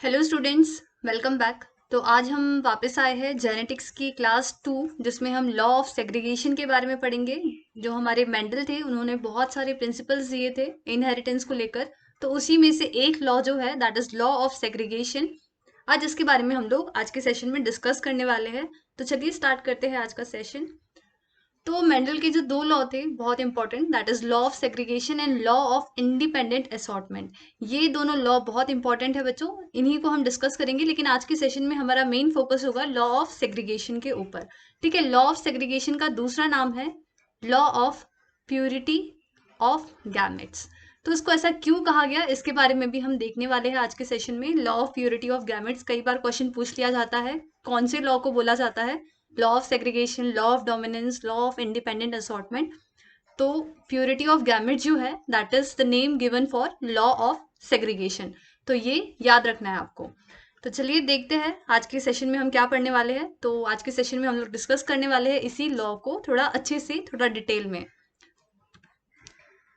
Hello students, welcome back. तो आज हम वापस आए हैं जेनेटिक्स की क्लास 2, जिसमें हम लॉ ऑफ सेग्रीगेशन के बारे में पढ़ेंगे। जो हमारे मेंडल थे, उन्होंने बहुत सारे प्रिंसिपल्स दिए थे इनहेरिटेंस को लेकर। तो उसी में से एक लॉ जो है that is law of segregation. आज इसके बारे में हम लोग आज के सेशन में डिस्कस करने वाले हैं। तो चलिए स्टार्ट करते हैं आज का सेशन। तो मेंडल के जो दो लॉ थे बहुत important, that is law of segregation and law of independent assortment. ये दोनों लॉ बहुत इंपॉर्टेंट है बच्चों, इन्हीं को हम डिस्कस करेंगे। लेकिन आज के सेशन में हमारा मेन फोकस होगा लॉ ऑफ सेग्रीगेशन के ऊपर। ठीक है, लॉ ऑफ सेग्रीगेशन का दूसरा नाम है law of purity of gametes. तो इसको ऐसा क्यों कहा गया, इसके बारे में भी हम देखने वाले हैं आज के सेशन में। Law of purity of gametes कई बार क्वेश्चन पूछ लिया जाता है। कौन से लॉ को बोला जाता है? Law of segregation, law of dominance, law of independent assortment. तो प्योरिटी ऑफ गैमेट जो है that is the name given for law of segregation. तो ये याद रखना है आपको। तो चलिए देखते हैं आज के सेशन में हम क्या पढ़ने वाले हैं। तो आज के सेशन में हम लोग डिस्कस करने वाले हैं इसी लॉ को थोड़ा अच्छे से, थोड़ा डिटेल में।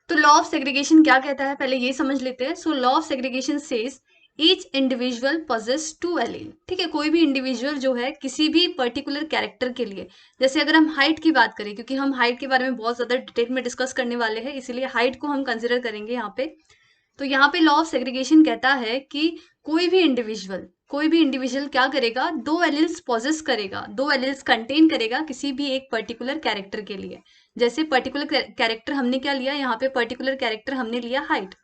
तो लॉ ऑफ सेग्रीगेशन क्या कहता है, पहले ये समझ लेते हैं। So law of segregation says each individual possesses two allele. ठीक है, कोई भी इंडिविजुअल जो है किसी भी पर्टिकुलर कैरेक्टर के लिए, जैसे अगर हम हाइट की बात करें, क्योंकि हम हाइट के बारे में बहुत ज्यादा डिटेल में डिस्कस करने वाले हैं, इसीलिए हाइट को हम कंसिडर करेंगे यहाँ पे। तो यहाँ पे लॉ ऑफ सेग्रीगेशन कहता है कि कोई भी इंडिविजुअल क्या करेगा, दो एलिल्स पॉजेस करेगा, दो एलिल्स कंटेन करेगा किसी भी एक पर्टिकुलर कैरेक्टर के लिए। जैसे पर्टिकुलर कैरेक्टर हमने क्या लिया, यहाँ पे पर्टिकुलर कैरेक्टर हमने लिया हाइट।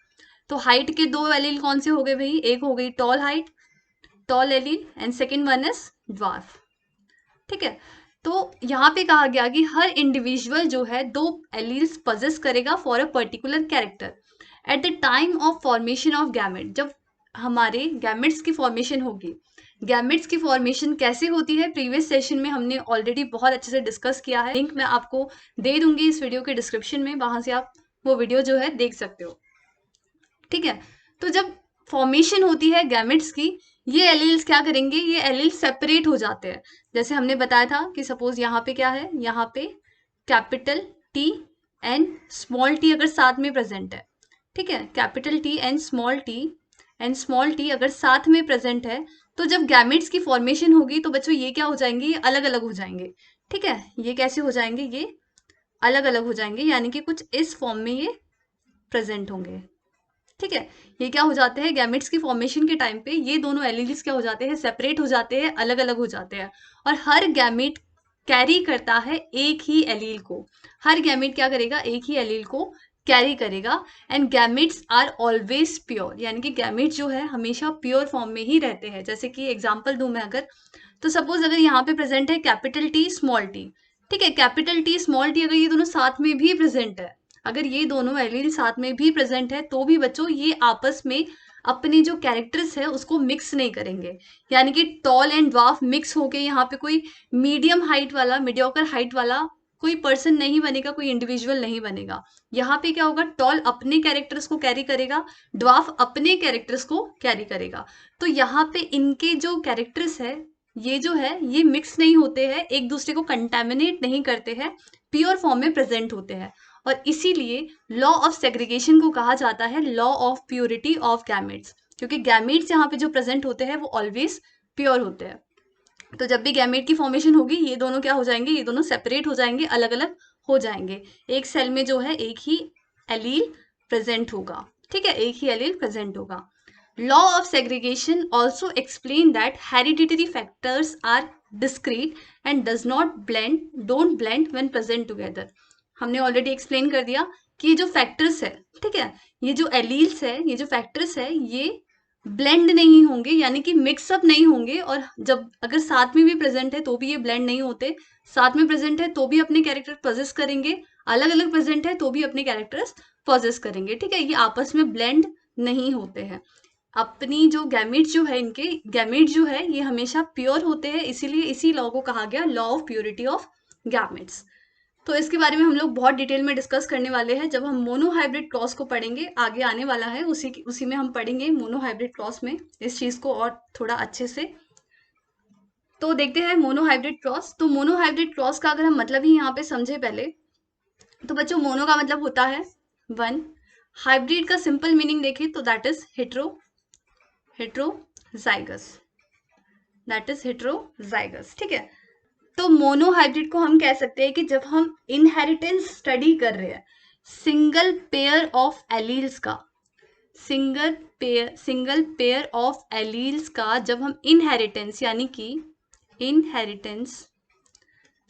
तो हाइट के दो एलील कौन से हो गए भाई? एक हो गई tall height, tall allele, and second one is dwarf. ठीक है, तो यहाँ पे कहा गया कि हर इंडिविजुअल जो है दो एलील्स पजेस करेगा for a particular character at the time of formation of gamete. जब हमारे गैमेट्स की फॉर्मेशन होगी, गैमेट्स की फॉर्मेशन कैसे होती है प्रीवियस सेशन में हमने ऑलरेडी बहुत अच्छे से डिस्कस किया है। लिंक मैं आपको दे दूंगी इस वीडियो के डिस्क्रिप्शन में, वहां से आप वो वीडियो जो है देख सकते हो। ठीक है, तो जब फॉर्मेशन होती है गैमेट्स की, ये एलील्स क्या करेंगे, ये एलील्स सेपरेट हो जाते हैं। जैसे हमने बताया था कि सपोज यहाँ पे क्या है, यहाँ पे capital T and small T अगर साथ में प्रेजेंट है। ठीक है, capital T and small T अगर साथ में प्रेजेंट है, तो जब गैमेट्स की फॉर्मेशन होगी तो बच्चों ये क्या हो जाएंगे, ये अलग अलग हो जाएंगे। ठीक है, ये कैसे हो जाएंगे, ये अलग अलग हो जाएंगे, यानी कि कुछ इस फॉर्म में ये प्रेजेंट होंगे। ठीक है, ये क्या हो जाते हैं, गैमेट्स की फॉर्मेशन के टाइम पे ये दोनों एलील्स क्या हो जाते हैं, सेपरेट हो जाते हैं, अलग अलग हो जाते हैं। और हर गैमेट कैरी करता है एक ही एलील को। हर गैमेट क्या करेगा, एक ही एलील को कैरी करेगा। And gametes are always pure, यानी कि गैमेट जो है हमेशा प्योर फॉर्म में ही रहते हैं। जैसे कि एग्जांपल दूं मैं अगर, तो सपोज अगर यहाँ पे प्रेजेंट है कैपिटल टी स्मॉल टी। ठीक है, कैपिटल टी स्मॉल टी अगर ये दोनों साथ में भी प्रेजेंट है, अगर ये दोनों एलील साथ में भी प्रेजेंट है, तो भी बच्चों ये आपस में अपने जो कैरेक्टर्स है उसको मिक्स नहीं करेंगे। यानी कि टॉल एंड ड्वार्फ मिक्स होके यहाँ पे कोई मीडियम हाइट वाला, मीडियोकर हाइट वाला कोई पर्सन नहीं बनेगा, कोई इंडिविजुअल नहीं बनेगा। यहाँ पे क्या होगा, टॉल अपने कैरेक्टर्स को कैरी करेगा, ड्वार्फ अपने कैरेक्टर्स को कैरी करेगा। तो यहाँ पे इनके जो कैरेक्टर्स है, ये जो है ये मिक्स नहीं होते हैं, एक दूसरे को कंटेमिनेट नहीं करते हैं, प्योर फॉर्म में प्रेजेंट होते हैं। और इसीलिए लॉ ऑफ सेग्रीगेशन को कहा जाता है law of purity of gametes, क्योंकि गैमेट्स यहाँ पे जो प्रेजेंट होते हैं वो ऑलवेज प्योर होते हैं। तो जब भी गैमेट की फॉर्मेशन होगी, ये दोनों क्या हो जाएंगे, ये दोनों सेपरेट हो जाएंगे, अलग अलग हो जाएंगे। एक सेल में जो है एक ही एलील प्रेजेंट होगा। ठीक है, एक ही एलील प्रेजेंट होगा। Law of segregation also explain that hereditary factors are discrete and don't blend when present together. हमने ऑलरेडी एक्सप्लेन कर दिया कि ये जो फैक्टर्स है, ठीक है, ये जो एलील्स है, ये जो फैक्टर्स है, ये ब्लेंड नहीं होंगे, यानी कि मिक्सअप नहीं होंगे। और जब अगर साथ में भी प्रेजेंट है तो भी ये ब्लेंड नहीं होते। साथ में प्रेजेंट है तो भी अपने कैरेक्टर पोजेस करेंगे, अलग अलग प्रेजेंट है तो भी अपने कैरेक्टर्स पोजेस करेंगे। ठीक है, ये आपस में ब्लेंड नहीं होते हैं। अपनी जो गैमेट जो है, इनके गैमेट जो है ये हमेशा प्योर होते हैं, इसीलिए इसी लॉ को कहा गया law of purity of gametes. तो इसके बारे में हम लोग बहुत डिटेल में डिस्कस करने वाले हैं जब हम मोनोहाइब्रिड क्रॉस को पढ़ेंगे, आगे आने वाला है, उसी में हम पढ़ेंगे मोनोहाइब्रिड क्रॉस में इस चीज को और थोड़ा अच्छे से। तो देखते हैं मोनोहाइब्रिड क्रॉस। तो मोनोहाइब्रिड क्रॉस का अगर हम मतलब ही यहाँ पे समझे पहले, तो बच्चों मोनो का मतलब होता है वन, हाइब्रिड का सिंपल मीनिंग देखें तो that is hetero. Hetero heterozygous, that is heterozygous. ठीक है, तो मोनोहाइब्रिड को हम कह सकते हैं कि जब हम इनहेरिटेंस स्टडी कर रहे हैं सिंगल पेयर ऑफ एलील्स का, सिंगल पेयर ऑफ एलील्स का जब हम इनहेरिटेंस यानी कि इनहेरिटेंस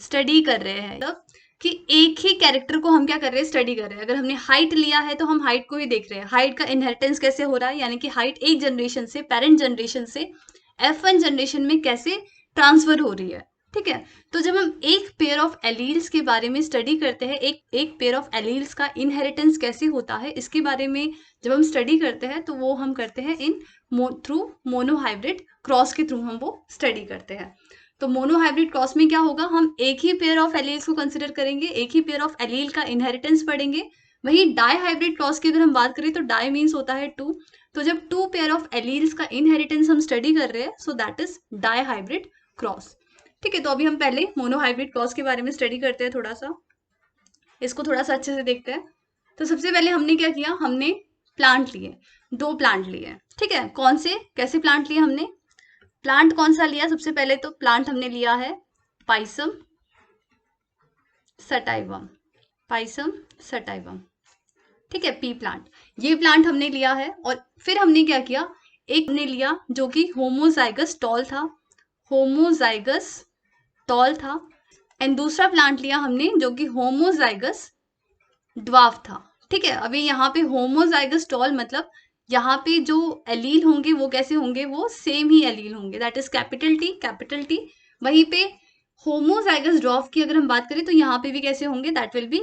स्टडी कर रहे हैं, मतलब कि एक ही कैरेक्टर को हम क्या कर रहे हैं, स्टडी कर रहे हैं। अगर हमने हाइट लिया है तो हम हाइट को ही देख रहे हैं, हाइट का इनहेरिटेंस कैसे हो रहा है, यानी कि हाइट एक जनरेशन से, पेरेंट जनरेशन से F1 जनरेशन में कैसे ट्रांसफर हो रही है। ठीक है, तो जब हम एक पेयर ऑफ एलील्स के बारे में स्टडी करते हैं, एक पेयर ऑफ एलील्स का इनहेरिटेंस कैसे होता है इसके बारे में जब हम स्टडी करते हैं, तो वो हम करते हैं थ्रू मोनोहाइब्रिड क्रॉस के थ्रू हम वो स्टडी करते हैं। तो मोनोहाइब्रिड क्रॉस में क्या होगा, हम एक ही पेयर ऑफ एलील्स को कंसिडर करेंगे, एक ही पेयर ऑफ एलील का इनहेरिटेंस पढ़ेंगे। वहीं डाई हाइब्रिड क्रॉस की अगर हम बात करें तो डाई मीन्स होता है टू, तो जब टू पेयर ऑफ एलील्स का इनहेरिटेंस हम स्टडी कर रहे हैं, so that is dihybrid cross. ठीक है, तो अभी हम पहले मोनोहाइब्रिड क्रॉस के बारे में स्टडी करते हैं, थोड़ा सा इसको थोड़ा सा अच्छे से देखते हैं। तो सबसे पहले हमने क्या किया, हमने प्लांट लिए, 2 प्लांट लिए। ठीक है, कौन से कैसे प्लांट लिए हमने, प्लांट कौन सा लिया, सबसे पहले तो प्लांट हमने लिया है पाइसम सटाइवम, पाइसम सटाइवम। ठीक है, पी प्लांट, ये प्लांट हमने लिया है। और फिर हमने क्या किया, एक ने लिया जो कि होमोजाइगस टॉल था, होमोजाइगस टॉल था, एंड दूसरा प्लांट लिया हमने जो कि होमोजाइगस ड्वार्फ था। ठीक है, अभी यहाँ पे होमोजाइगस टॉल मतलब यहाँ पे जो एलील होंगे वो कैसे होंगे, वो सेम ही एलील होंगे, that is capital T, capital T. वहीं पे होमोजाइगस ड्वार्फ की अगर हम बात करें तो यहाँ पे भी कैसे होंगे, that will B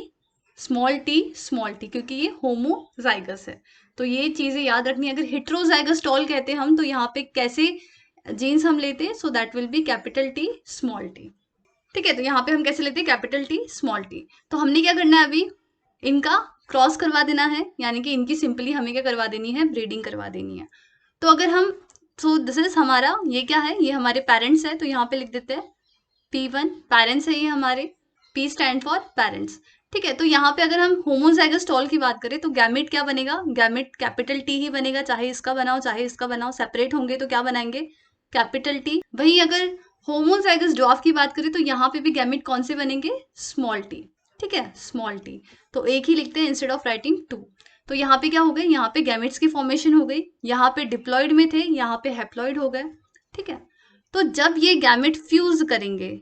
small T, क्योंकि ये होमोजाइगस है। तो ये चीजें याद रखनी है। अगर हेटेरोजाइगस टॉल कहते हैं हम, तो यहाँ पे कैसे जीन्स हम लेते हैं, so that will B capital T small T. ठीक है, तो यहाँ पे हम कैसे लेते हैं, कैपिटल टी स्मॉल टी। तो हमने क्या करना है, अभी इनका क्रॉस करवा देना है, यानी कि इनकी सिंपली हमें क्या करवा देनी है, ब्रीडिंग करवा देनी है। तो अगर हम, सो दिस इज हमारा, ये क्या है, ये हमारे पेरेंट्स है, तो यहाँ पे लिख देते हैं P1, पेरेंट्स है ये हमारे, P स्टैंड फॉर पेरेंट्स। ठीक है, तो यहाँ पे अगर हम होमोजाइगस टॉल की बात करें तो गैमेट क्या बनेगा, गैमेट कैपिटल टी ही बनेगा, चाहे इसका बनाओ चाहे इसका बनाओ, सेपरेट होंगे तो क्या बनाएंगे, कैपिटल टी। वहीं अगर होमोजाइगस ड्वार्फ की बात करें तो यहाँ पे भी गैमेट कौन से बनेंगे, स्मॉल टी। ठीक है, स्मॉल टी, तो एक ही लिखते हैं इंस्टेड ऑफ राइटिंग 2। तो यहाँ पे क्या हो गए, यहाँ पे गैमेट्स की फॉर्मेशन हो गई, यहाँ पे डिप्लॉइड में थे, यहाँ पे हैप्लॉइड हो गए। ठीक है, तो जब ये गैमेट फ्यूज करेंगे,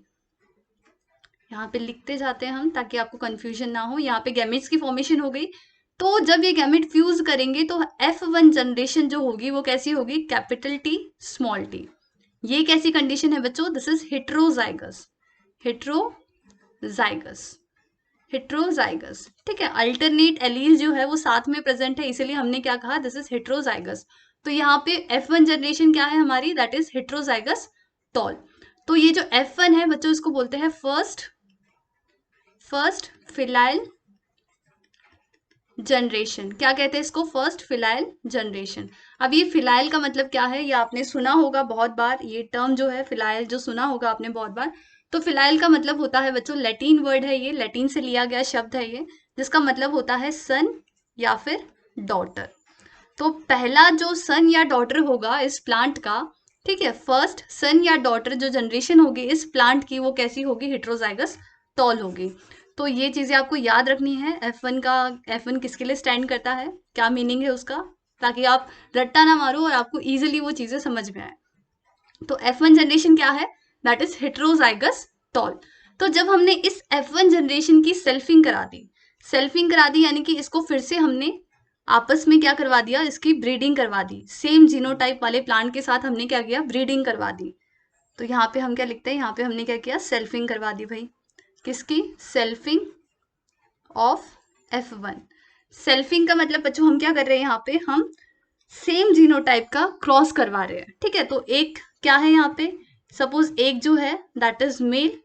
यहाँ पे लिखते जाते हैं हम ताकि आपको कंफ्यूजन ना हो, यहाँ पे गैमेट्स की फॉर्मेशन हो गई, तो जब ये गैमेट फ्यूज करेंगे तो F1 जनरेशन जो होगी वो कैसी होगी, कैपिटल टी स्मॉल टी। ये कैसी कंडीशन है बच्चों, this is heterozygous, heterozygous, heterozygous. ठीक है, अल्टरनेट एलील जो है वो साथ में प्रेजेंट है, इसीलिए हमने क्या कहा, दिस इज हेटेरोजाइगस। तो यहाँ पे F1 जनरेशन क्या है हमारी, दैट इज हेटेरोजाइगस टॉल। तो ये जो F1 है बच्चों, इसको बोलते हैं फर्स्ट फिलाइल जनरेशन। क्या कहते हैं इसको, फर्स्ट फिलाइल जनरेशन। अब ये फिलाइल का मतलब क्या है, ये आपने सुना होगा बहुत बार, ये टर्म जो है फिलाइल जो सुना होगा आपने बहुत बार। तो फिलाइल का मतलब होता है बच्चों, लैटिन वर्ड है ये, लैटिन से लिया गया शब्द है ये, जिसका मतलब होता है सन या फिर डॉटर। तो पहला जो सन या डॉटर होगा इस प्लांट का, ठीक है, फर्स्ट सन या डॉटर जो जनरेशन होगी इस प्लांट की, वो कैसी होगी, हेटेरोजाइगस टॉल होगी। तो ये चीजें आपको याद रखनी है। F1 का, F1 किसके लिए स्टैंड करता है, क्या मीनिंग है उसका, ताकि आप रट्टा ना मारो और आपको इजीली वो चीजें समझ में आए। तो F1 जनरेशन क्या है, दैट इज हेटेरोजाइगस टॉल। तो जब हमने इस F1 जनरेशन की सेल्फिंग करा दी यानी कि इसको फिर से हमने आपस में क्या करवा दिया, इसकी ब्रीडिंग करवा दी, सेम जीनोटाइप वाले प्लांट के साथ हमने क्या किया, ब्रीडिंग करवा दी। तो यहाँ पे हम क्या लिखते हैं, यहाँ पे हमने क्या किया, सेल्फिंग करवा दी भाई, किसकी, सेल्फिंग ऑफ F1। सेल्फिंग का मतलब बच्चों हम क्या कर रहे हैं, यहाँ पे हम सेम जीनोटाइप का क्रॉस करवा रहे हैं। ठीक है, तो एक क्या है यहाँ पे, सपोज एक जो है that is male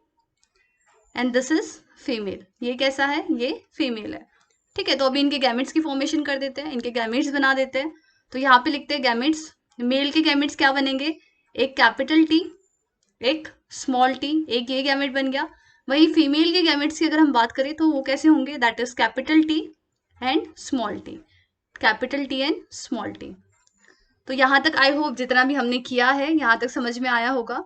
and this is female, ये कैसा है, ये फीमेल है। ठीक है, तो अभी इनके गैमेट्स की फॉर्मेशन कर देते हैं, इनके गैमेट्स बना देते हैं। तो यहाँ पे लिखते हैं गैमेट्स, मेल के गैमेट्स क्या बनेंगे, एक कैपिटल टी, एक स्मॉल टी, एक ये गैमेट बन गया। वही फीमेल के गैमेट्स की अगर हम बात करें तो वो कैसे होंगे, that is capital T and small T, capital T and small T. तो यहाँ तक आई होप जितना भी हमने किया है यहाँ तक समझ में आया होगा।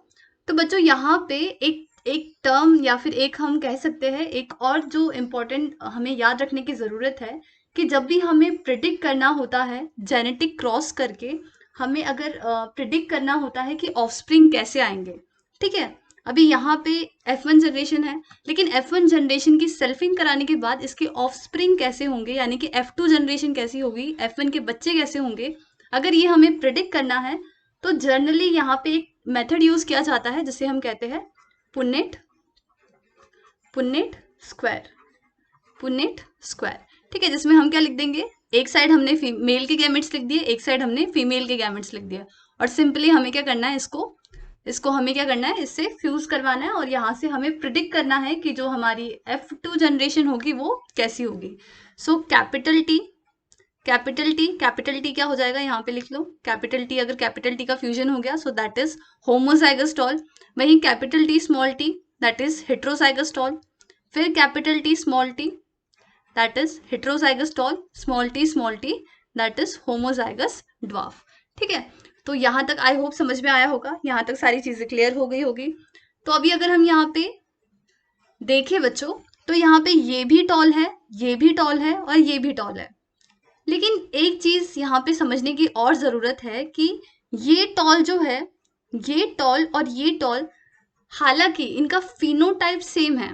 तो बच्चों यहाँ पे एक एक टर्म या फिर एक हम कह सकते हैं एक और जो इम्पोर्टेंट हमें याद रखने की ज़रूरत है कि जब भी हमें प्रिडिक्ट करना होता है जेनेटिक क्रॉस करके, हमें अगर प्रिडिक्ट करना होता है कि ऑफस्प्रिंग कैसे आएंगे, ठीक है। अभी यहाँ पे F1 जनरेशन है, लेकिन F1 जनरेशन की सेल्फिंग कराने के बाद इसके ऑफस्प्रिंग कैसे होंगे, यानी कि F2 जनरेशन कैसी होगी, F1 के बच्चे कैसे होंगे, अगर ये हमें प्रिडिक्ट करना है तो जनरली यहाँ पे एक मेथड यूज किया जाता है जिसे हम कहते हैं पुन्नेट स्क्वायर, पुन्नेट स्क्वायर, ठीक है। जिसमें हम क्या लिख देंगे, एक साइड हमने मेल के गैमेट्स लिख दिए, एक साइड हमने फीमेल के गैमेट्स लिख दिए, और सिंपली हमें क्या करना है, इसको हमें क्या करना है, इससे फ्यूज करवाना है, और यहाँ से हमें प्रिडिक्ट करना है कि जो हमारी F2 जनरेशन होगी वो कैसी होगी। सो कैपिटल टी क्या हो जाएगा, यहाँ पे लिख लो कैपिटल टी, अगर कैपिटल टी का फ्यूजन हो गया so that is homozygous tall. वहीं capital T small T that is heterozygous tall, फिर capital T small T that is heterozygous tall, small T that is homozygous dwarf, ठीक है। तो यहाँ तक आई होप समझ में आया होगा, यहाँ तक सारी चीजें क्लियर हो गई होगी। तो अभी अगर हम यहाँ पे देखें बच्चों, तो यहाँ पे ये भी टॉल है, ये भी टॉल है, और ये भी टॉल है, लेकिन एक चीज यहाँ पे समझने की और जरूरत है कि ये टॉल जो है, ये टॉल और ये टॉल, हालांकि इनका फिनोटाइप सेम है,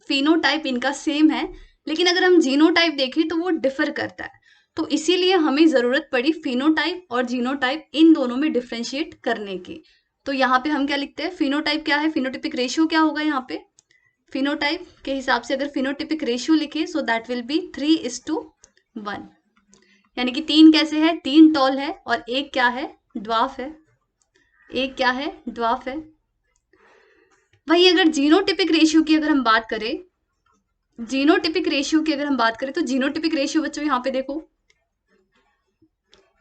फिनोटाइप इनका सेम है, लेकिन अगर हम जीनोटाइप देखें तो वो डिफर करता है। तो इसीलिए हमें जरूरत पड़ी फिनोटाइप और जीनोटाइप इन दोनों में डिफ्रेंशिएट करने की। तो यहाँ पे हम क्या लिखते हैं, फिनोटाइप क्या है, फिनोटिपिक रेशियो क्या होगा, यहाँ पे फिनोटाइप के हिसाब से अगर फिनोटिपिक रेशियो लिखे सो दैट विल बी 3:1, यानी कि 3 कैसे है, 3 टॉल है और एक क्या है, ड्वार्फ है, एक क्या है, ड्वार्फ है। वही अगर जीनोटिपिक रेशियो की अगर हम बात करें, जीनोटिपिक रेशियो की अगर हम बात करें तो जीनोटिपिक रेशियो बच्चों यहाँ पे देखो,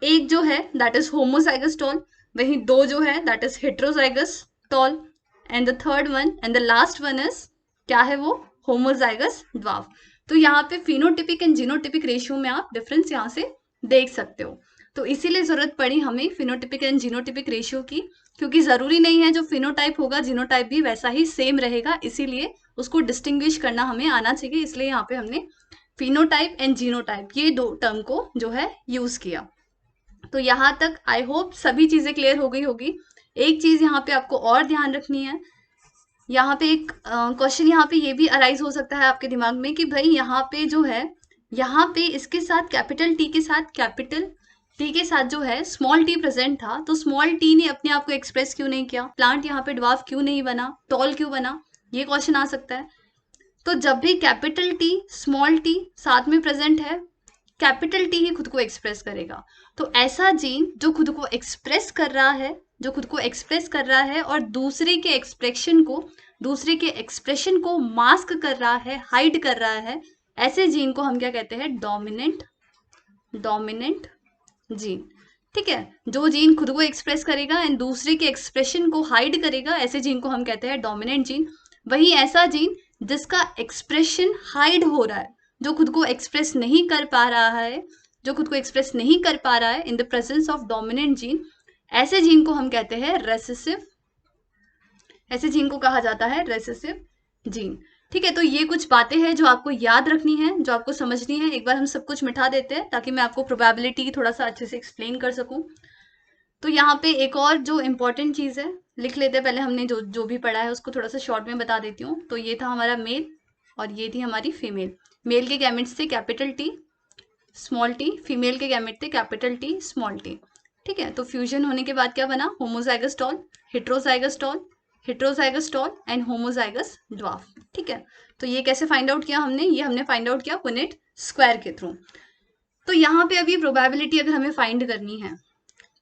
एक जो है दैट इज होमोजाइगस टॉल, वहीं 2 जो है that is heterozygous toll, and the third one and the last one is क्या है, वो होमोजाइगस ड्वार्फ। तो यहाँ पे फिनोटिपिक एंड जीनोटिपिक रेशियो में आप डिफरेंस यहाँ से देख सकते हो। तो इसीलिए जरूरत पड़ी हमें फिनोटिपिक एंड जीनोटिपिक रेशियो की, क्योंकि जरूरी नहीं है जो फिनोटाइप होगा जीनोटाइप भी वैसा ही सेम रहेगा, इसीलिए उसको डिस्टिंग्विश करना हमें आना चाहिए, इसलिए यहाँ पे हमने फिनोटाइप एंड जीनोटाइप ये 2 टर्म को जो है यूज किया। तो यहाँ तक आई होप सभी चीजें क्लियर हो गई होगी। एक चीज यहाँ पे आपको और ध्यान रखनी है, यहाँ पे एक क्वेश्चन यहाँ पे ये भी अराइज हो सकता है आपके दिमाग में कि भाई यहाँ पे जो है, यहाँ पे इसके साथ कैपिटल टी के साथ जो है स्मॉल टी प्रेजेंट था, तो स्मॉल टी ने अपने आप को एक्सप्रेस क्यों नहीं किया, प्लांट यहाँ पे ड्वार्फ क्यों नहीं बना, टॉल क्यों बना, ये क्वेश्चन आ सकता है। तो जब भी कैपिटल टी स्मॉल टी साथ में प्रेजेंट है, कैपिटल टी ही खुद को एक्सप्रेस करेगा। तो ऐसा जीन जो खुद को एक्सप्रेस कर रहा है, और दूसरे के एक्सप्रेशन को मास्क कर रहा है, हाइड कर रहा है, ऐसे जीन को हम क्या कहते हैं, डोमिनेंट जीन, ठीक है। जो जीन खुद को एक्सप्रेस करेगा एंड दूसरे के एक्सप्रेशन को हाइड करेगा, ऐसे जीन को हम कहते हैं डोमिनेंट जीन। वही ऐसा जीन जिसका एक्सप्रेशन हाइड हो रहा है, जो खुद को एक्सप्रेस नहीं कर पा रहा है in the presence of dominant gene, ऐसे जीन को हम कहते हैं रेसेसिव, ऐसे जीन को कहा जाता है रेसेसिव जीन, ठीक है। तो ये कुछ बातें हैं जो आपको याद रखनी है, जो आपको समझनी है। एक बार हम सब कुछ मिटा देते हैं ताकि मैं आपको प्रोबेबिलिटी थोड़ा सा अच्छे से एक्सप्लेन कर सकूं। तो यहाँ पे एक और जो इम्पोर्टेंट चीज है लिख लेते हैं, पहले हमने जो भी पढ़ा है उसको थोड़ा सा शॉर्ट में बता देती हूँ। तो ये था हमारा मेल और ये थी हमारी फीमेल। मेल के गैमेट्स थे capital T small T, female के गैमेट थे कैपिटल टी स्मॉल टी, ठीक है। तो फ्यूजन होने के बाद क्या बना, homozygous tall, heterozygous tall and homozygous dwarf, ठीक है। तो ये कैसे फाइंड आउट किया हमने, ये हमने फाइंड आउट किया पुन्नेट स्क्वायर के थ्रू। तो यहाँ पे अभी प्रोबेबिलिटी अगर हमें फाइंड करनी है,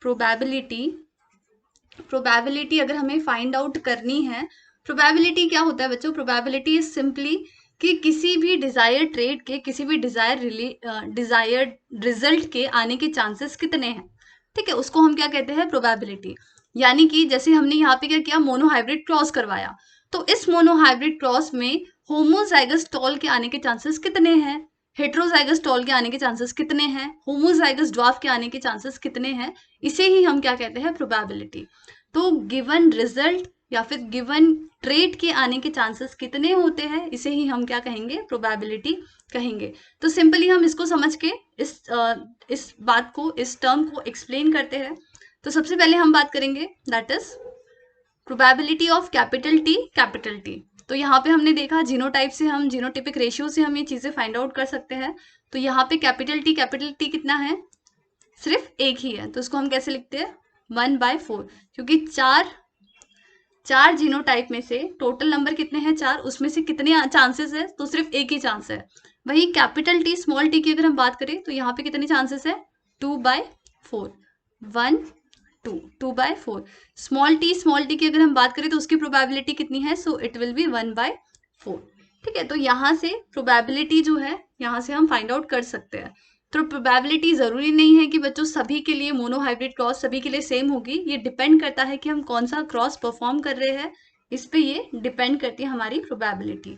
प्रोबेबिलिटी अगर हमें फाइंड आउट करनी है, प्रोबेबिलिटी क्या होता है बच्चों, प्रोबेबिलिटी इज सिंपली कि किसी भी डिजायर्ड ट्रेड के, किसी भी डिजायर्ड रिजल्ट के आने के चांसेस कितने हैं, ठीक है, उसको हम क्या कहते हैं, प्रोबेबिलिटी। यानी कि जैसे हमने यहाँ पे क्या किया, मोनोहाइब्रिड क्रॉस करवाया, तो इस मोनोहाइब्रिड क्रॉस में होमोजाइगस टॉल के आने के चांसेस कितने हैं, हेट्रोजाइगस टॉल के आने के चांसेस कितने हैं, होमोजाइगस ड्वार्फ के आने के चांसेस कितने हैं, इसे ही हम क्या कहते हैं, प्रोबेबिलिटी। तो गिवन रिजल्ट या फिर गिवन ट्रेट के आने के चांसेस कितने होते हैं, इसे ही हम क्या कहेंगे, प्रोबेबिलिटी कहेंगे। तो सिंपली हम इसको समझ के इस बात को, इस टर्म को एक्सप्लेन करते हैं। तो सबसे पहले हम बात करेंगे that is probability of capital T. तो यहाँ पे हमने देखा जीनोटाइप से, हम जीनोटिपिक रेशियो से हम ये चीजें फाइंड आउट कर सकते हैं। तो यहाँ पे कैपिटल टी कितना है, सिर्फ एक ही है, तो इसको हम कैसे लिखते हैं, 1/4, क्योंकि चार जीनोटाइप में से टोटल नंबर कितने हैं, 4, उसमें से कितने चांसेस है, तो सिर्फ एक ही चांस है। वही कैपिटल टी स्मॉल टी की अगर हम बात करें तो यहाँ पे कितने चांसेस है, 2/4, 1 2/4। स्मॉल टी की अगर हम बात करें तो उसकी प्रोबेबिलिटी कितनी है, सो इट विल बी 1/4। ठीक है, तो यहाँ से प्रोबेबिलिटी जो है, यहाँ से हम फाइंड आउट कर सकते हैं। तो प्रोबेबिलिटी जरूरी नहीं है कि बच्चों सभी के लिए मोनोहाइब्रिड क्रॉस सभी के लिए सेम होगी, ये डिपेंड करता है कि हम कौन सा क्रॉस परफॉर्म कर रहे हैं, इस पे ये डिपेंड करती है हमारी प्रोबेबिलिटी।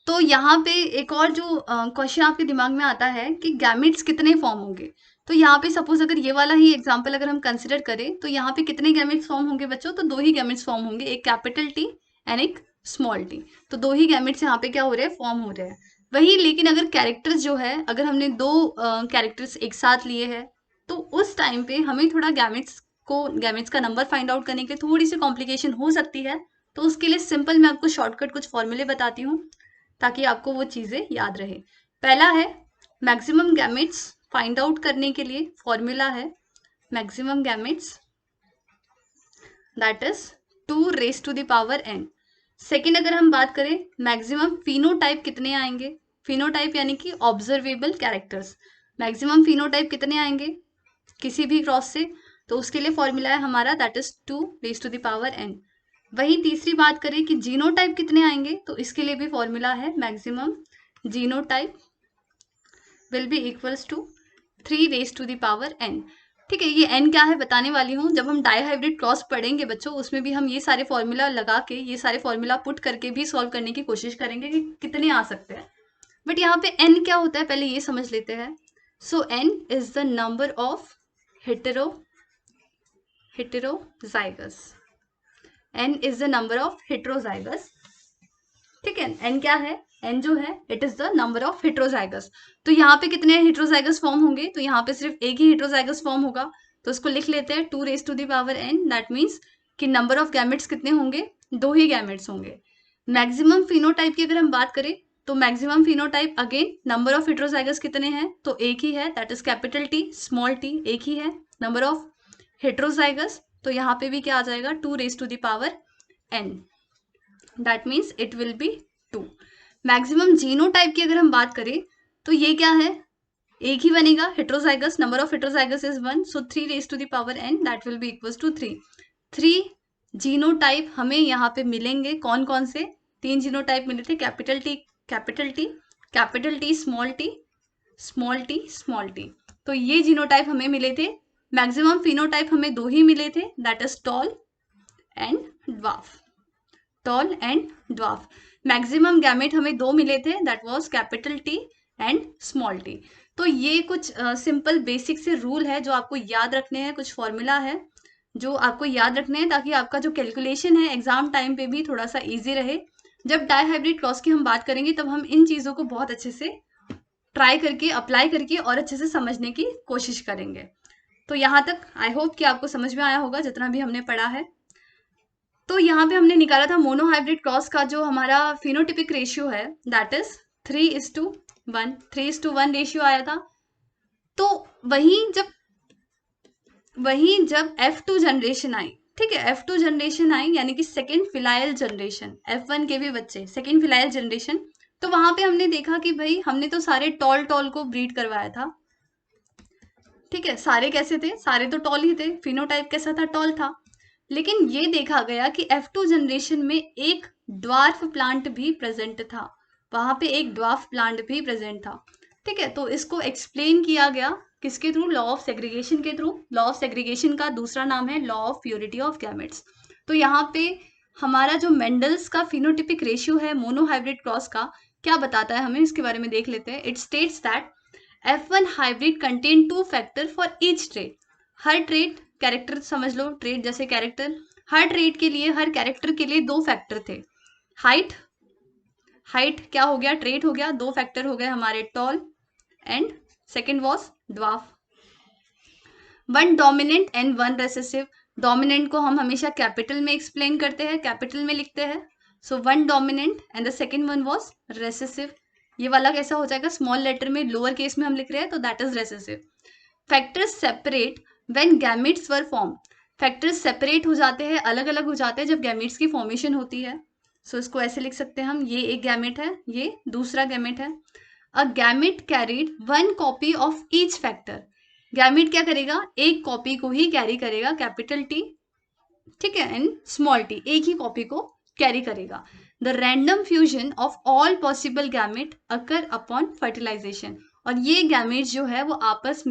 तो यहाँ पे एक और जो क्वेश्चन आपके दिमाग में आता है कि गैमेट्स कितने फॉर्म होंगे। तो यहाँ पे सपोज अगर ये वाला ही एग्जांपल अगर हम कंसिडर करें तो यहाँ पे कितने गैमेट्स फॉर्म होंगे बच्चों, तो 2 ही गैमेट्स फॉर्म होंगे, एक कैपिटल टी एंड एक स्मॉल टी। तो 2 ही गैमेट्स यहाँ पे क्या हो रहे हैं, फॉर्म हो रहे हैं। वही लेकिन अगर कैरेक्टर्स जो है, अगर हमने 2 कैरेक्टर्स एक साथ लिए हैं तो उस टाइम पे हमें थोड़ा गैमेट्स का नंबर फाइंड आउट करने के लिए थोड़ी सी कॉम्प्लिकेशन हो सकती है। तो उसके लिए सिंपल मैं आपको शॉर्टकट कुछ फॉर्मूले बताती हूँ ताकि आपको वो चीजें याद रहे। पहला है मैक्सिमम गैमेट्स फाइंड आउट करने के लिए फॉर्मूला है maximum gametes that is 2⁻n। Second अगर हम बात करें मैक्सिमम फिनोटाइप कितने आएंगे, फिनोटाइप यानी कि ऑब्जर्वेबल कैरेक्टर्स, मैक्सिमम फिनोटाइप कितने आएंगे किसी भी क्रॉस से, तो उसके लिए फॉर्मूला है हमारा दैट इज 2⁻n। वही तीसरी बात करें कि जीनोटाइप कितने आएंगे, तो इसके लिए भी फॉर्मूला है maximum genotype will be equals to 3⁻n। ठीक है, ये n क्या है बताने वाली हूँ, जब हम डाईहाइब्रिड क्रॉस पढ़ेंगे बच्चों उसमें भी हम ये सारे फॉर्मूला लगा के, ये सारे फॉर्मूला पुट करके भी सॉल्व करने की कोशिश करेंगे कि कितने आ सकते हैं। बट यहाँ पे n क्या होता है पहले ये समझ लेते हैं। सो n is the number of heterozygous, n is the number of heterozygous. ठीक है, n क्या है, n जो है it is the number of heterozygous. तो यहाँ पे कितने हेटेरोजाइगस फॉर्म होंगे, तो यहाँ पे सिर्फ एक ही हेटेरोजाइगस फॉर्म होगा, तो इसको लिख लेते हैं 2⁻n। दैट मीन्स कि नंबर ऑफ गैमेट्स कितने होंगे, 2 ही गैमेट्स होंगे। मैक्सिमम फिनोटाइप की अगर हम बात करें तो maximum phenotype again number of heterozygous कितने हैं, तो एक ही है that is capital T small T, एक ही है नंबर ऑफ हेटेरोजाइगस। तो यहाँ पे भी क्या आ जाएगा 2⁻n, that means it will be 2। Maximum genotype की अगर हम बात करें तो ये क्या है, एक ही बनेगा heterozygous, number of heterozygous is 1, so 3⁻n that will be equals to 3। 3 genotype हमें यहाँ पे मिलेंगे, कौन कौन से, 3 जीनोटाइप मिले थे, capital T small T small T. तो ये जीनोटाइप हमें मिले थे। मैक्सिमम फिनोटाइप हमें 2 ही मिले थे that is tall and dwarf. Maximum gamete हमें 2 मिले थे that was capital T and small T. तो ये कुछ सिंपल बेसिक से रूल है जो आपको याद रखने हैं, कुछ फॉर्मूला है जो आपको याद रखने हैं ताकि आपका जो कैलकुलेशन है एग्जाम टाइम पे भी थोड़ा सा इजी रहे। जब डाईहाइब्रिड क्रॉस की हम बात करेंगे तब हम इन चीजों को बहुत अच्छे से ट्राई करके, अप्लाई करके और अच्छे से समझने की कोशिश करेंगे। तो यहाँ तक आई होप कि आपको समझ में आया होगा जितना भी हमने पढ़ा है। तो यहाँ पे हमने निकाला था मोनोहाइब्रिड क्रॉस का जो हमारा फिनोटिपिक रेशियो है दैट इज 3:1 रेशियो आया था। तो वहीं जब F2 जनरेशन आई, ठीक है, F2 जनरेशन आई यानी कि सेकेंड फिलाइल जनरेशन, F1 के भी बच्चे सेकेंड फिलाइल जनरेशन, तो वहां पे हमने देखा कि भाई हमने तो सारे टॉल को ब्रीड करवाया था। ठीक है, सारे कैसे थे, सारे तो टॉल ही थे, फिनोटाइप कैसा था, टॉल था। लेकिन ये देखा गया कि F2 जनरेशन में एक ड्वार्फ प्लांट भी प्रेजेंट था, वहां पे एक ड्वार्फ प्लांट भी प्रेजेंट था। ठीक है, तो इसको एक्सप्लेन किया गया किसके थ्रू, लॉ ऑफ सेग्रीगेशन के थ्रू। लॉ ऑफ सेग्रीगेशन का दूसरा नाम है law of purity of gametes. तो यहाँ पे हमारा जो मेंडल्स का फिनोटिपिक रेशियो है मोनोहाइब्रिड क्रॉस का, क्या बताता है हमें, इसके बारे में देख लेते हैं। It states that F1 hybrid contain 2 factor for each trait. Her trait, character समझ लो, ट्रेट जैसे कैरेक्टर, हर ट्रेट के लिए, हर कैरेक्टर के लिए 2 फैक्टर थे। हाइट, हाइट क्या हो गया, ट्रेट हो गया, 2 फैक्टर हो गए हमारे tall and second was dwarf. 1 dominant and 1 recessive. Dominant को हम हमेशा कैपिटल में एक्सप्लेन करते हैं, कैपिटल में लिखते हैं। सो 1 dominant and the second one was recessive. ये वाला कैसा हो जाएगा, स्मॉल लेटर में, लोअर केस में हम लिख रहे हैं तो that is recessive. Factors separate when gametes were form. Factors separate हो जाते हैं, अलग अलग हो जाते हैं जब गैमेट्स की फॉर्मेशन होती है। सो इसको ऐसे लिख सकते हैं हम, ये एक गैमेट है, ये दूसरा गैमेट है। A gamete carried 1 copy of each factor. Gamete क्या करेगा, एक कॉपी को ही कैरी करेगा, कैपिटल टी, ठीक है, एंड स्मॉल टी, एक ही कॉपी को कैरी करेगा। The random fusion of all possible gamete occur upon fertilization. और ये गैमेट जो है वो आपस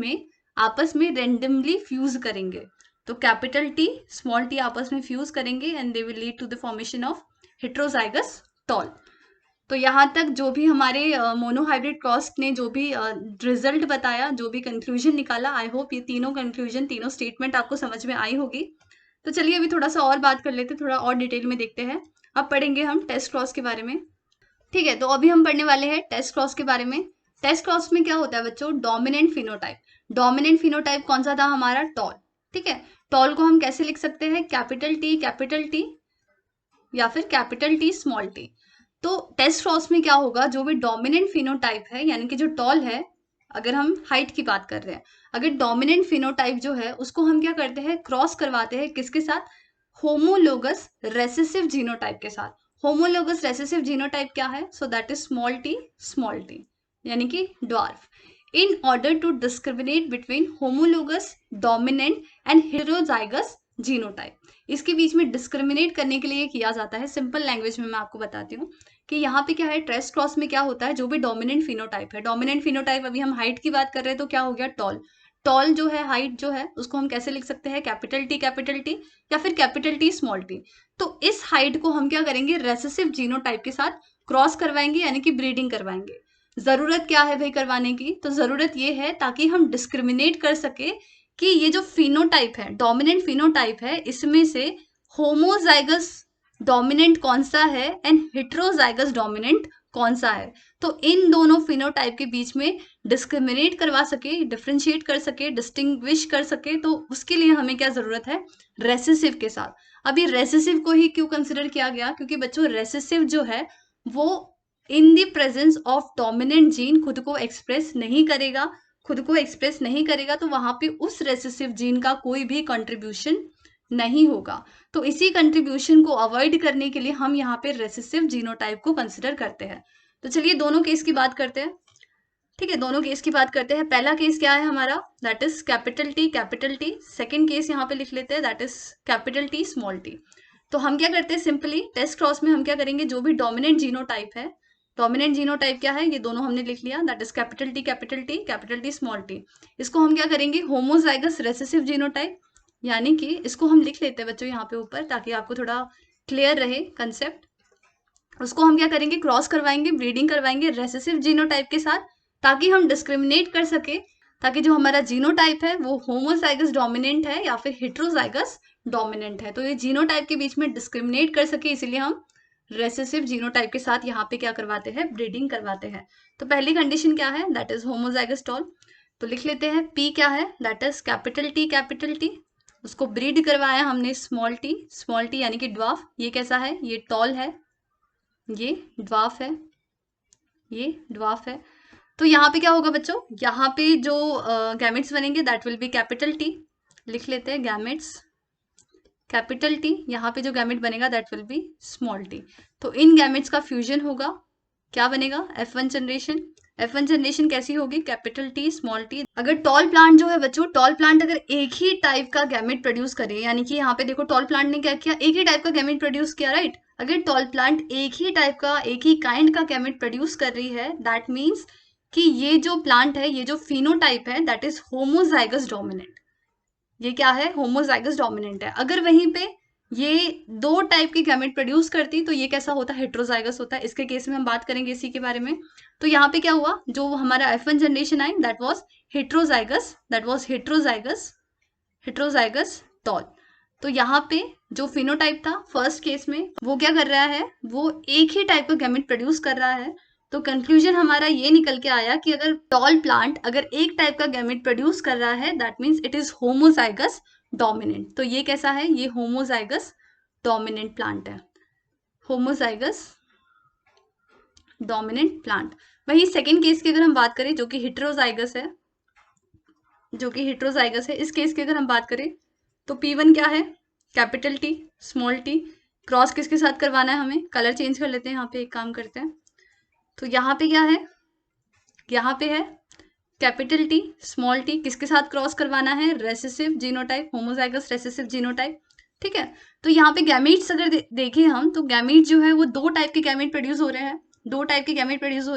में रेंडमली फ्यूज करेंगे। तो कैपिटल टी स्मॉल टी आपस में फ्यूज करेंगे and they will lead to the formation of heterozygous tall. तो यहाँ तक जो भी हमारे मोनोहाइब्रिड क्रॉस ने जो भी रिजल्ट बताया, जो भी कंक्लूजन निकाला, आई होप ये तीनों कंक्लूजन, तीनों स्टेटमेंट आपको समझ में आई होगी। तो चलिए अभी थोड़ा सा और बात कर लेते हैं, थोड़ा और डिटेल में देखते हैं। अब पढ़ेंगे हम टेस्ट क्रॉस के बारे में, ठीक है। तो अभी हम पढ़ने वाले हैं टेस्ट क्रॉस के बारे में। टेस्ट क्रॉस में क्या होता है बच्चों, डोमिनेंट फिनोटाइप। डोमिनेंट फिनोटाइप कौन सा था हमारा, टॉल, ठीक है। टॉल को हम कैसे लिख सकते हैं, कैपिटल टी या फिर कैपिटल टी स्मॉल टी। तो टेस्ट क्रॉस में क्या होगा, जो भी डोमिनेंट फिनोटाइप है, यानी कि जो टॉल है, अगर हम हाइट की बात कर रहे हैं, अगर डोमिनेंट फिनोटाइप जो है उसको हम क्या करते हैं, क्रॉस करवाते हैं किसके साथ, होमोलोगस रेसेसिव जीनोटाइप के साथ। होमोलोगस रेसेसिव जीनोटाइप क्या है, so that is small T यानी कि dwarf. In order to discriminate between homologous, dominant and heterozygous genotype, इसके बीच में डिस्क्रिमिनेट करने के लिए किया जाता है। सिंपल लैंग्वेज में मैं आपको बताती हूँ कि यहाँ पे क्या है, टेस्ट क्रॉस में क्या होता है, जो भी डोमिनेंट फिनोटाइप है, डोमिनेंट फिनोटाइप, अभी हम हाइट की बात कर रहे हैं तो क्या हो गया, टॉल। टॉल जो है, हाइट जो है, उसको हम कैसे लिख सकते हैं, कैपिटल टी या फिर कैपिटल टी स्मॉल टी। तो इस हाइट को हम क्या करेंगे, रेसेसिव जीनोटाइप के साथ क्रॉस करवाएंगे, यानी कि ब्रीडिंग करवाएंगे। जरूरत क्या है भाई करवाने की, तो जरूरत ये है ताकि हम डिस्क्रिमिनेट कर सके कि ये जो फिनोटाइप है, डोमिनेंट फिनोटाइप है, इसमें से होमोजाइगस डोमिनेंट कौन सा है एंड हेटेरोजाइगस डोमिनेंट कौन सा है। तो इन दोनों फिनोटाइप के बीच में डिस्क्रिमिनेट करवा सके, डिफरेंशिएट कर सके, डिस्टिंग्विश कर सके, तो उसके लिए हमें क्या जरूरत है, रेसेसिव के साथ। अभी रेसेसिव को ही क्यों कंसिडर किया गया, क्योंकि बच्चों रेसेसिव जो है वो in the presence of dominant gene खुद को एक्सप्रेस नहीं करेगा, तो वहां पे उस रेसेसिव जीन का कोई भी कंट्रीब्यूशन नहीं होगा। तो इसी कंट्रीब्यूशन को अवॉइड करने के लिए हम यहाँ पे रेसेसिव जीनोटाइप को कंसिडर करते हैं। तो चलिए दोनों केस की बात करते हैं, ठीक है, दोनों केस की बात करते हैं। पहला केस क्या है हमारा, that is capital T. Second case यहाँ पे लिख लेते हैं, that is capital T small T. तो हम क्या करते हैं, सिंपली टेस्ट क्रॉस में हम क्या करेंगे, जो भी डोमिनेंट जीनोटाइप है, डोमिनेंट जीनोटाइप क्या है, ये दोनों हमने लिख लिया, that is capital T small T. इसको हम क्या करेंगे, होमोजाइगस रेसेसिव जीनोटाइप, यानी कि इसको हम लिख लेते हैं बच्चों यहाँ पे ऊपर, ताकि आपको थोड़ा क्लियर रहे कंसेप्ट। उसको हम क्या करेंगे, क्रॉस करवाएंगे, ब्रीडिंग करवाएंगे रेसेसिव जीनोटाइप के साथ, ताकि हम डिस्क्रिमिनेट कर सके, ताकि जो हमारा जीनोटाइप है वो होमोजाइगस डोमिनेंट है या फिर हेटेरोजाइगस डोमिनेंट है। तो ये जीनोटाइप के बीच में डिस्क्रिमिनेट कर सके, इसीलिए हम रेसेसिव जीनोटाइप के साथ यहाँ पे क्या करवाते हैं, ब्रीडिंग करवाते हैं। तो पहली कंडीशन क्या है, दैट इज होमोजाइगस टॉल। तो लिख लेते हैं, पी क्या है, दैट इज कैपिटल टी। उसको ब्रीड करवाया हमने स्मॉल टी यानी कि ड्वार्फ। ये कैसा है, ये टॉल है, ये ड्वार्फ है, तो यहाँ पे क्या होगा बच्चों, यहाँ पे जो गैमेट्स बनेंगे that will B capital T. लिख लेते हैं गैमेट्स कैपिटल टी, यहाँ पे जो गैमेट बनेगा that will B small T. तो इन गैमेट्स का फ्यूजन होगा, क्या बनेगा, F1 जनरेशन कैसी होगी, कैपिटल टी स्मॉल टी। अगर टॉल प्लांट जो है बच्चों, टॉल प्लांट अगर एक ही टाइप का गैमेट प्रोड्यूस करे, यानी कि यहाँ पे देखो टॉल प्लांट ने क्या किया, एक ही टाइप का गैमेट प्रोड्यूस किया, राइट। अगर टॉल प्लांट एक ही टाइप का, एक ही काइंड का गैमेट प्रोड्यूस कर रही है, दैट मीन्स कि ये जो प्लांट है, ये जो फिनोटाइप है, दैट इज होमोजाइगस डोमिनेंट। ये क्या है, होमोजाइगस डोमिनेंट है। अगर वहीं पे ये दो टाइप के गैमेट प्रोड्यूस करती, तो ये कैसा होता है, हेट्रोजाइगस होता है। इसके केस में हम बात करेंगे इसी के बारे में। तो यहाँ पे क्या हुआ, जो हमारा F1 generation I that was heterozygous, heterozygous tall. तो यहाँ पे जो फिनोटाइप था फर्स्ट केस में, वो क्या कर रहा है, वो एक ही टाइप का गैमेट प्रोड्यूस कर रहा है। तो कंक्लूजन हमारा ये निकल के आया कि अगर टॉल प्लांट अगर एक टाइप का गैमेट प्रोड्यूस कर रहा है that means it is homozygous dominant. तो ये कैसा है, ये होमोजाइगस डोमिनेंट प्लांट है, होमोजाइगस डोमिनेंट प्लांट। वही सेकेंड केस की अगर हम बात करें जो कि हेट्रोजाइगस है, इस केस की अगर हम बात करें तो P1 क्या है, capital T small T. Cross किसके साथ करवाना है हमें, कलर चेंज कर लेते हैं, यहाँ पे एक काम करते हैं। तो यहाँ पे क्या है, यहाँ पे है कैपिटल टी स्मॉल टी, किसके साथ क्रॉस करवाना है, recessive genotype, homozygous recessive genotype. ठीक है, तो यहाँ पे गैमीट्स अगर देखें हम, तो गैमीट जो है वो दो टाइप के गैमीट प्रोड्यूस हो रहे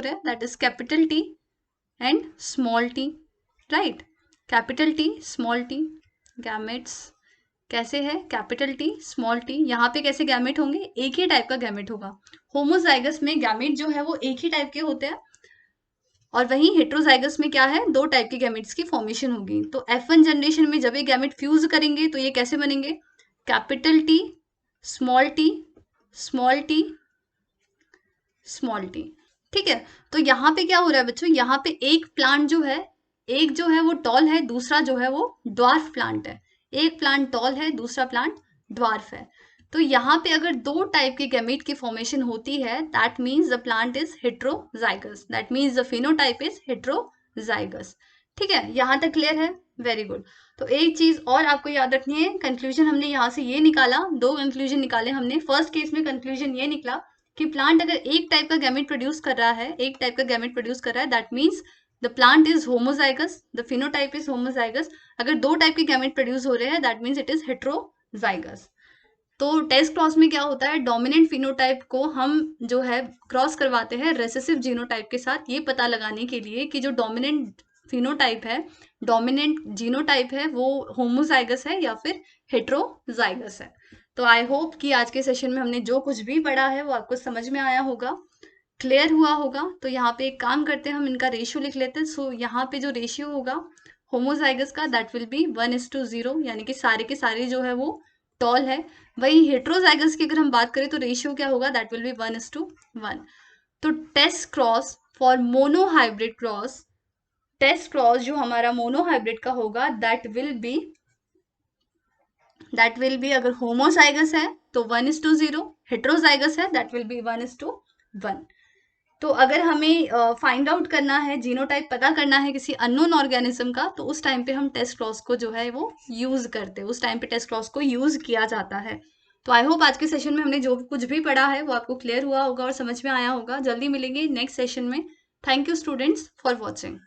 हैं, that is capital T and small T, right. Capital T small T gametes कैसे है, कैपिटल टी स्मॉल टी। यहाँ पे कैसे गैमेट होंगे, एक ही टाइप का गैमेट होगा। होमोजाइगस में गैमेट जो है वो एक ही टाइप के होते हैं, और वहीं हेट्रोजाइगस में क्या है, दो टाइप के गैमेट्स की फॉर्मेशन होगी। तो F1 जनरेशन में जब ये गैमेट फ्यूज करेंगे तो ये कैसे बनेंगे, capital T small T small T small T. ठीक है, तो यहाँ पे क्या हो रहा है बच्चों, यहाँ पे एक प्लांट जो है, एक जो है वो टॉल है, दूसरा जो है वो ड्वार्फ प्लांट है। एक प्लांट टॉल है, दूसरा प्लांट ड्वार्फ है। तो यहाँ पे अगर दो टाइप के गैमेट की फॉर्मेशन होती है that means the plant is heterozygous, that means the phenotype is heterozygous. ठीक है, यहाँ तक क्लियर है, वेरी गुड। तो एक चीज और आपको याद रखनी है, कंक्लूजन हमने यहाँ से ये निकाला, दो कंक्लूजन निकाले हमने। फर्स्ट केस में कंक्लूजन ये निकला कि प्लांट अगर एक टाइप का गैमेट प्रोड्यूस कर रहा है, that means the plant is homozygous, the phenotype is homozygous. अगर दो टाइप के गैमेट प्रोड्यूस हो रहे हैं that means it is heterozygous. तो टेस्ट क्रॉस में क्या होता है, डोमिनेंट फिनोटाइप को हम जो है क्रॉस करवाते हैं रेसेसिव जीनोटाइप के साथ, ये पता लगाने के लिए कि जो डोमिनेंट फिनोटाइप है, डोमिनेंट जीनोटाइप है, वो होमोजाइगस है या फिर हेट्रोजाइगस है। तो आई होप कि आज के सेशन में हमने जो कुछ भी पढ़ा है वो आपको समझ में आया होगा, क्लियर हुआ होगा। तो यहाँ पे एक काम करते हैं, हम इनका रेशियो लिख लेते हैं। सो यहाँ पे जो रेशियो होगा होमोजाइगस का दैट विल बी 1:0, यानी कि सारे के सारे जो है वो टॉल है। वही हेट्रोजाइगस की अगर हम बात करें तो रेशियो क्या होगा, दैट विल बी 1:1। तो test cross for monohybrid cross, test cross जो हमारा मोनोहाइब्रिड का होगा दैट विल बी अगर होमोजाइगस है तो 1:0, हेट्रोजाइगस है दैट विल बी 1:1। तो अगर हमें फाइंड आउट करना है, जीनोटाइप पता करना है किसी अननोन ऑर्गेनिज्म का, तो उस टाइम पे हम टेस्ट क्रॉस को जो है वो यूज करते हैं, उस टाइम पे टेस्ट क्रॉस को यूज किया जाता है। तो आई होप आज के सेशन में हमने जो कुछ भी पढ़ा है वो आपको क्लियर हुआ होगा और समझ में आया होगा। जल्दी मिलेंगे नेक्स्ट सेशन में। Thank you students for watching.